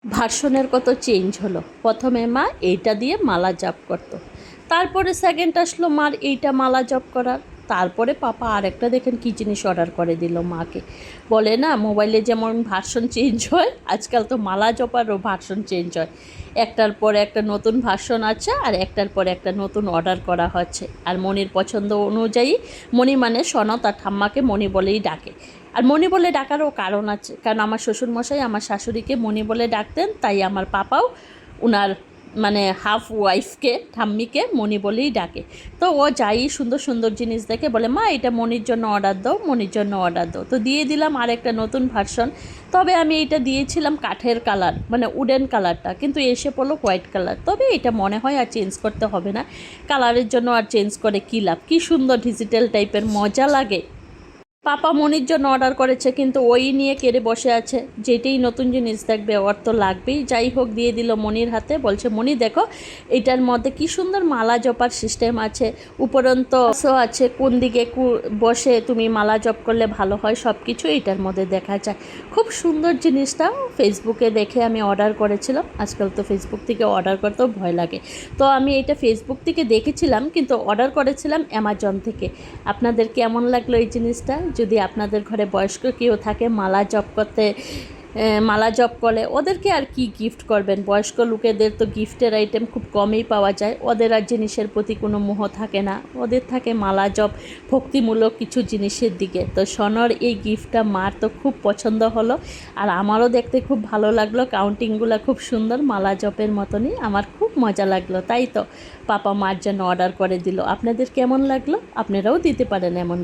ভার্সনের কত চেঞ্জ হলো। প্রথমে মা এইটা দিয়ে মালা জপ করতো, তারপরে সেকেন্ড আসলো মার এইটা মালা জপ করার, তারপরে পাপা আরেকটা দেখেন কী জিনিস অর্ডার করে দিল মাকে। বলে না মোবাইলে যেমন ভার্সন চেঞ্জ হয়, আজকাল তো মালা জপারও ভার্সন চেঞ্জ হয়। একটার পরে একটা নতুন ভার্সন আছে আর একটার পরে একটা নতুন অর্ডার করা হচ্ছে। আর মনির পছন্দ অনুযায়ী, মনি মানে সনত আর ঠাম্মাকে মনি বলেই ডাকে। আর মনি বলে ডাকারও কারণ আছে, কারণ আমার শ্বশুরমশাই আমার শাশুড়িকে মনি বলে ডাকতেন, তাই আমার পাপাও উনার মানে হাফ ওয়াইফকে ঠাম্মিকে মনি বলেই ডাকে। তো ও যাই সুন্দর সুন্দর জিনিস দেখে বলে মা এটা মনির জন্য অর্ডার দাও, মনির জন্য অর্ডার দাও। তো দিয়ে দিলাম আর একটা নতুন ভার্সন। তবে আমি এটা দিয়েছিলাম কাঠের কালার, মানে উডেন কালারটা, কিন্তু এসে পড়লো হোয়াইট কালার। তবে এটা মনে হয় আর চেঞ্জ করতে হবে না, কালারের জন্য আর চেঞ্জ করে কী লাভ। কী সুন্দর ডিজিটাল টাইপের, মজা লাগে। পাপা মনির জন্য অর্ডার করেছে, কিন্তু ওই নিয়ে কেড়ে বসে আছে, যেটাই নতুন জিনিস দেখবে ওর তো লাগবেই। যাই হোক দিয়ে দিল মনির হাতে, বলছে মনি দেখো এটার মধ্যে কি সুন্দর মালা জপার সিস্টেম আছে, উপরন্ত আছে কোন দিকে বসে তুমি মালা জপ করলে ভালো হয়, সব কিছু এটার মধ্যে দেখা যায়। খুব সুন্দর জিনিসটা ফেসবুকে দেখে আমি অর্ডার করেছিলাম। আজকাল তো ফেসবুক থেকে অর্ডার করতেও ভয় লাগে, তো আমি এটা ফেসবুক থেকে দেখেছিলাম, কিন্তু অর্ডার করেছিলাম অ্যামাজন থেকে। আপনাদের কেমন লাগলো এই জিনিসটা? যদি আপনাদের ঘরে বয়স্ক কেউ থাকে মালা জপ করতে, মালা জপ করে, ওদেরকে আর কি গিফট করবেন? বয়স্ক লোকেদের তো গিফটের আইটেম খুব কমই পাওয়া যায়, ওদের আর জিনিসের প্রতি কোনো মোহ থাকে না, ওদের থাকে মালা জপ, ভক্তিমূলক কিছু জিনিসের দিকে। তো সনর এই গিফটটা মার তো খুব পছন্দ হলো, আর আমারও দেখতে খুব ভালো লাগলো। কাউন্টিংগুলো খুব সুন্দর, মালা জপের মতনই, আমার খুব মজা লাগলো। তাই তো পাপা মার জন্য অর্ডার করে দিল। আপনাদের কেমন লাগলো? আপনারাও দিতে পারেন এমন।